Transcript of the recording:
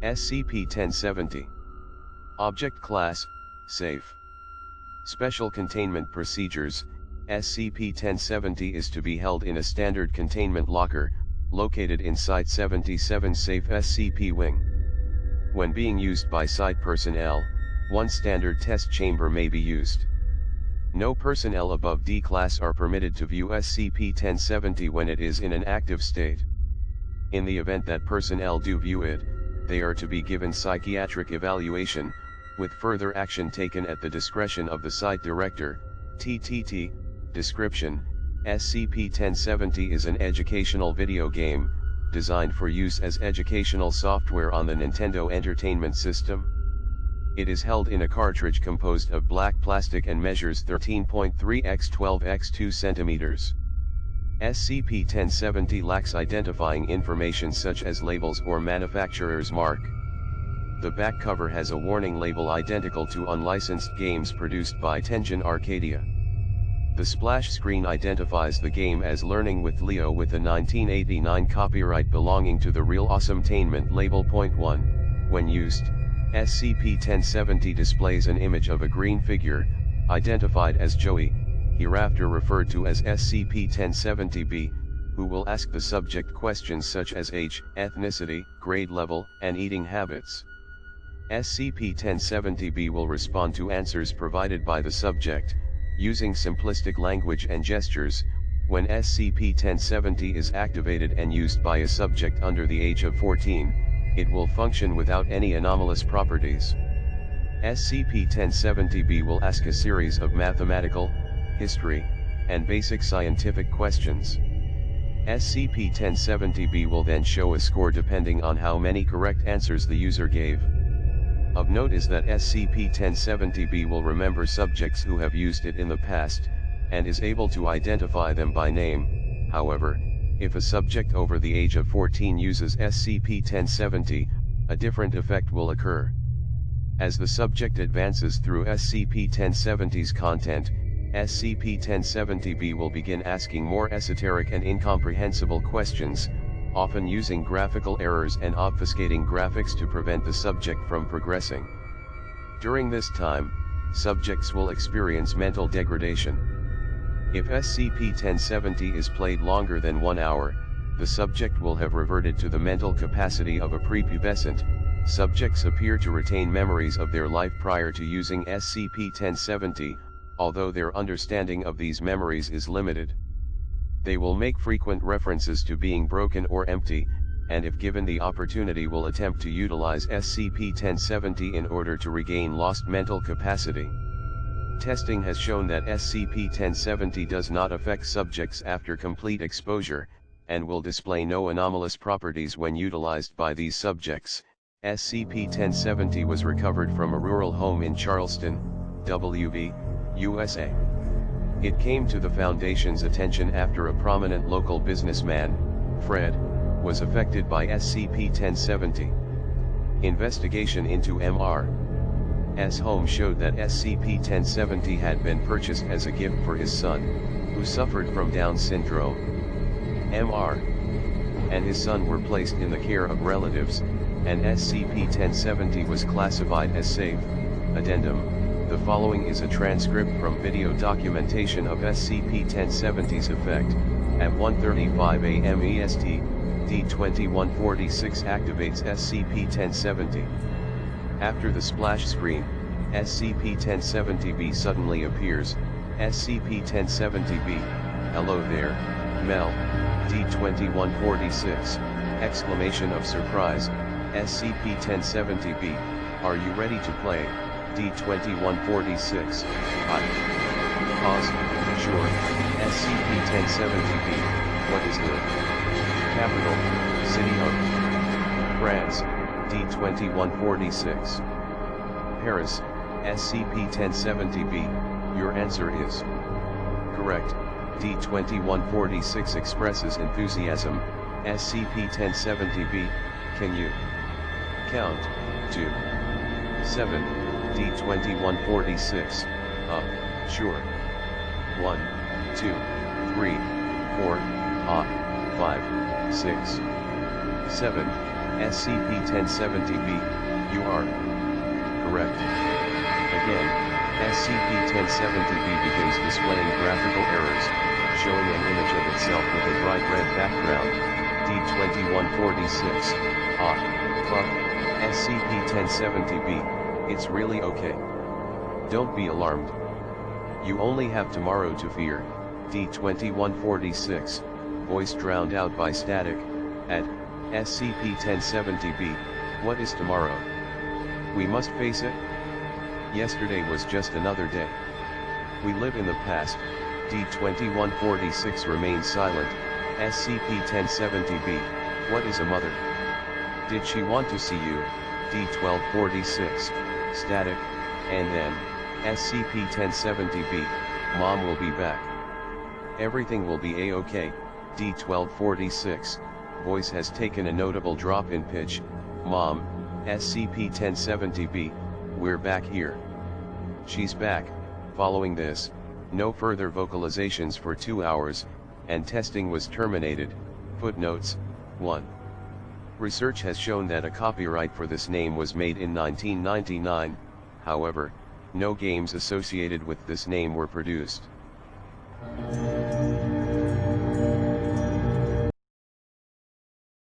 SCP-1070. Object Class, Safe. Special Containment Procedures. SCP-1070 is to be held in a standard containment locker, located in Site-77 Safe SCP Wing. When being used by site personnel, one standard test chamber may be used. No personnel above D class are permitted to view SCP-1070 when it is in an active state. In the event that personnel do view it, they are to be given psychiatric evaluation, with further action taken at the discretion of the site director. TTT. Description: SCP-1070 is an educational video game, designed for use as educational software on the Nintendo Entertainment System. It is held in a cartridge composed of black plastic and measures 13.3 x 12 x 2 cm. SCP-1070 lacks identifying information such as labels or manufacturer's mark. The back cover has a warning label identical to unlicensed games produced by Tengen Arcadia. The splash screen identifies the game as Learning with Leo with a 1989 copyright belonging to the Real Awesometainment label. Point 1. When used, SCP-1070 displays an image of a green figure, identified as Joey, hereafter referred to as SCP-1070-B, who will ask the subject questions such as age, ethnicity, grade level, and eating habits. SCP-1070-B will respond to answers provided by the subject, using simplistic language and gestures. When SCP-1070 is activated and used by a subject under the age of 14, it will function without any anomalous properties. SCP-1070-B will ask a series of mathematical, history, and basic scientific questions. SCP-1070-B will then show a score depending on how many correct answers the user gave. Of note is that SCP-1070-B will remember subjects who have used it in the past, and is able to identify them by name. However, if a subject over the age of 14 uses SCP-1070, a different effect will occur. As the subject advances through SCP-1070's content, SCP-1070-B will begin asking more esoteric and incomprehensible questions, often using graphical errors and obfuscating graphics to prevent the subject from progressing. During this time, subjects will experience mental degradation. If SCP-1070 is played longer than 1 hour, the subject will have reverted to the mental capacity of a prepubescent. Subjects appear to retain memories of their life prior to using SCP-1070, although their understanding of these memories is limited. They will make frequent references to being broken or empty, and if given the opportunity will attempt to utilize SCP-1070 in order to regain lost mental capacity. Testing has shown that SCP-1070 does not affect subjects after complete exposure, and will display no anomalous properties when utilized by these subjects. SCP-1070 was recovered from a rural home in Charleston, WV, USA. It came to the Foundation's attention after a prominent local businessman, Fred, was affected by SCP-1070. Investigation into Mr.'s home showed that SCP-1070 had been purchased as a gift for his son, who suffered from Down syndrome. Mr. and his son were placed in the care of relatives, and SCP-1070 was classified as safe. Addendum: the following is a transcript from video documentation of SCP-1070's effect. At 1:35 a.m. EST, D-2146 activates SCP-1070. After the splash screen, SCP-1070-B suddenly appears. SCP-1070-B, hello there, Mel, D-2146, exclamation of surprise. SCP-1070-B, are you ready to play? D-2146, hi. Pause, sure. SCP-1070-B, what is the capital, city of France? D-2146. Paris, SCP-1070-B, your answer is correct. D-2146 expresses enthusiasm. SCP-1070-B, can you count to 7? D-2146, sure. 1, 2, 3, 4, 5, 6, 7. SCP-1070-B, you are correct. Again, SCP-1070-B begins displaying graphical errors, showing an image of itself with a bright red background, D2146, fuck, SCP-1070-B, it's really okay. Don't be alarmed. You only have tomorrow to fear, D2146, voice drowned out by static, at SCP-1070-B, what is tomorrow? We must face it. Yesterday was just another day. We live in the past, D2146 remains silent, SCP-1070-B, what is a mother? Did she want to see you, D1246, static, and then, SCP-1070-B, Mom will be back. Everything will be a-okay, D1246, voice has taken a notable drop in pitch, Mom, SCP-1070-B, we're back here. She's back. Following this, no further vocalizations for 2 hours, and testing was terminated. Footnotes, 1. Research has shown that a copyright for this name was made in 1999, however, no games associated with this name were produced.